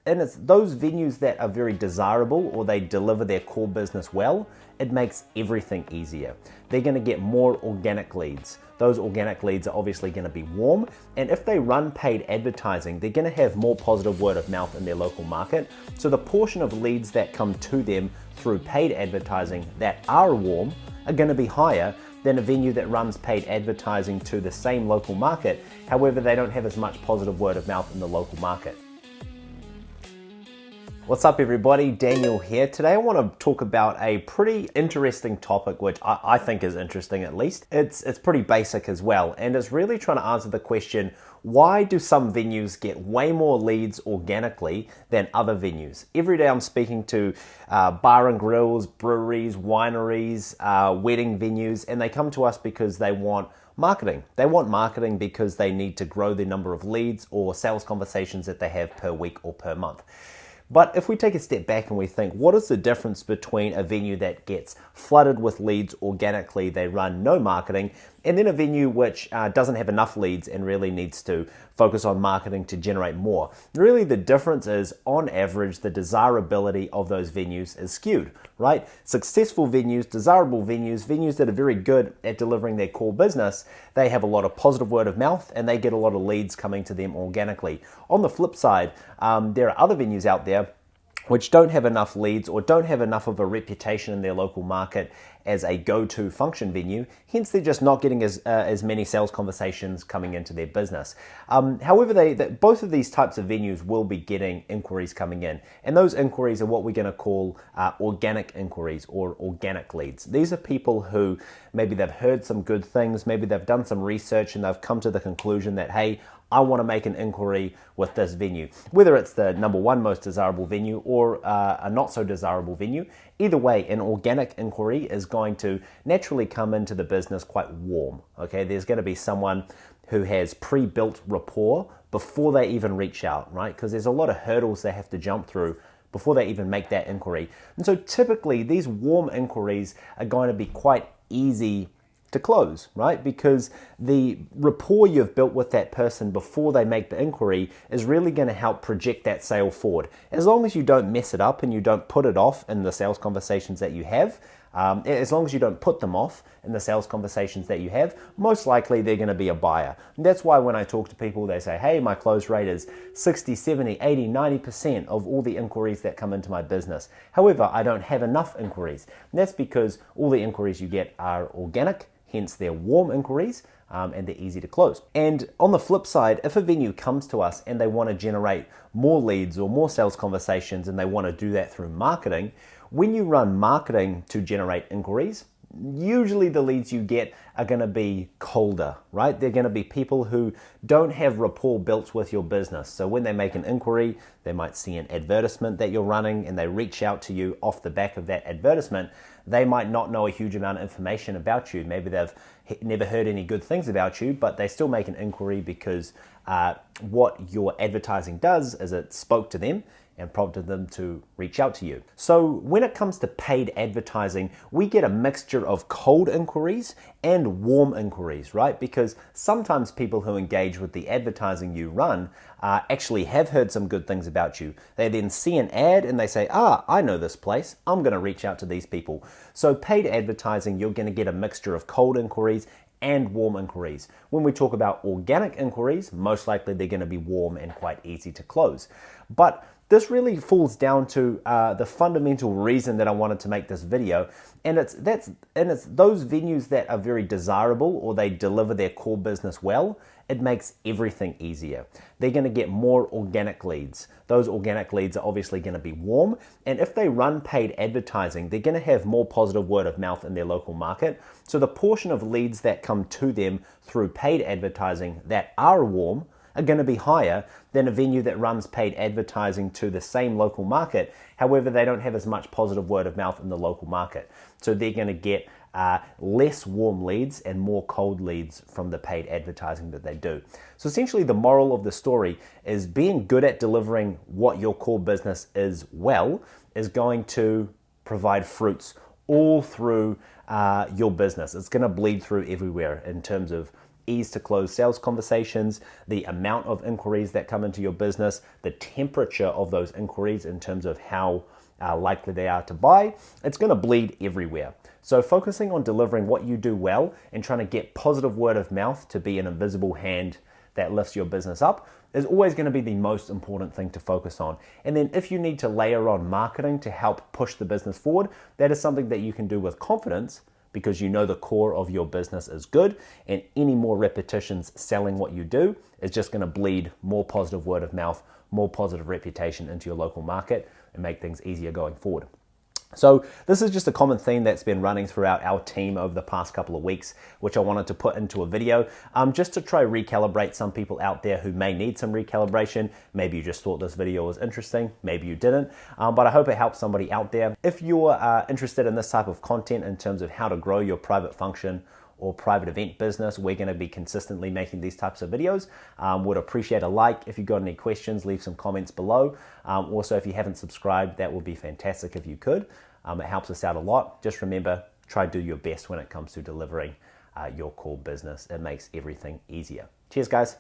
And it's those venues that are very desirable or they deliver their core business well, it makes everything easier. They're going to get more organic leads. Those organic leads are obviously going to be warm, and if they run paid advertising, they're going to have more positive word of mouth in their local market. So the portion of leads that come to them through paid advertising that are warm are going to be higher than a venue that runs paid advertising to the same local market. However, they don't have as much positive word of mouth in the local market. What's up everybody, Daniel here. Today I want to talk about a pretty interesting topic, which I think is interesting at least. It's pretty basic as well, and it's really trying to answer the question, why do some venues get way more leads organically than other venues? Every day I'm speaking to bar and grills, breweries, wineries, wedding venues, and they come to us because they want marketing. They want marketing because they need to grow the number of leads or sales conversations that they have per week or per month. But if we take a step back and we think, what is the difference between a venue that gets flooded with leads organically, they run no marketing, and then a venue which doesn't have enough leads and really needs to focus on marketing to generate more? Really, the difference is, on average, the desirability of those venues is skewed, right? Successful venues, desirable venues, venues that are very good at delivering their core business, they have a lot of positive word of mouth and they get a lot of leads coming to them organically. On the flip side, there are other venues out there which don't have enough leads or don't have enough of a reputation in their local market as a go-to function venue, hence they're just not getting as many sales conversations coming into their business. However, both of these types of venues will be getting inquiries coming in, and those inquiries are what we're going to call organic inquiries or organic leads. These are people who maybe they've heard some good things, maybe they've done some research and they've come to the conclusion that, hey, I want to make an inquiry with this venue, whether it's the number one most desirable venue or a not so desirable venue. Either way, an organic inquiry is going to naturally come into the business quite warm. Okay, there's going to be someone who has pre-built rapport before they even reach out, right? Because there's a lot of hurdles they have to jump through before they even make that inquiry. And so typically these warm inquiries are going to be quite easy to close, right? Because the rapport you've built with that person before they make the inquiry is really going to help project that sale forward. As long as you don't mess it up and you don't put it off in the sales conversations that you have, as long as you don't put them off in the sales conversations that you have, most likely they're going to be a buyer. And that's why when I talk to people, they say, hey, my close rate is 60, 70, 80, 90% of all the inquiries that come into my business. However, I don't have enough inquiries. And that's because all the inquiries you get are organic, hence they're warm inquiries, and they're easy to close. And on the flip side, if a venue comes to us and they want to generate more leads or more sales conversations and they want to do that through marketing, when you run marketing to generate inquiries, usually the leads you get are going to be colder, right? They're going to be people who don't have rapport built with your business. So when they make an inquiry, they might see an advertisement that you're running and they reach out to you off the back of that advertisement. They might not know a huge amount of information about you. Maybe they've never heard any good things about you, but they still make an inquiry because what your advertising does is it spoke to them and prompted them to reach out to you. So when it comes to paid advertising, we get a mixture of cold inquiries and warm inquiries, right? Because sometimes people who engage with the advertising you run actually have heard some good things about you. They then see an ad and they say, I know this place, I'm gonna reach out to these people. So paid advertising, you're gonna get a mixture of cold inquiries and warm inquiries. When we talk about organic inquiries, most likely they're gonna be warm and quite easy to close. But this really falls down to the fundamental reason that I wanted to make this video, and it's those venues that are very desirable or they deliver their core business well, it makes everything easier. They're going to get more organic leads. Those organic leads are obviously going to be warm, and if they run paid advertising, they're going to have more positive word of mouth in their local market. So the portion of leads that come to them through paid advertising that are warm are going to be higher than a venue that runs paid advertising to the same local market. However, they don't have as much positive word of mouth in the local market. So they're going to get less warm leads and more cold leads from the paid advertising that they do. So essentially the moral of the story is being good at delivering what your core business is well is going to provide fruits all through your business. It's going to bleed through everywhere in terms of ease to close sales conversations, the amount of inquiries that come into your business, the temperature of those inquiries in terms of how likely they are to buy, it's going to bleed everywhere. So focusing on delivering what you do well and trying to get positive word of mouth to be an invisible hand that lifts your business up is always going to be the most important thing to focus on. And then if you need to layer on marketing to help push the business forward, that is something that you can do with confidence because you know the core of your business is good, and any more repetitions selling what you do is just going to bleed more positive word of mouth, more positive reputation into your local market and make things easier going forward. So this is just a common theme that's been running throughout our team over the past couple of weeks, which I wanted to put into a video just to try recalibrate some people out there who may need some recalibration. Maybe you just thought this video was interesting, maybe you didn't, but I hope it helps somebody out there. If you're interested in this type of content in terms of how to grow your private function or private event business, we're going to be consistently making these types of videos. Would appreciate a like. If you've got any questions, leave some comments below. Also, if you haven't subscribed, that would be fantastic if you could. It helps us out a lot. Just remember, try to do your best when it comes to delivering your core business. It makes everything easier. Cheers, guys.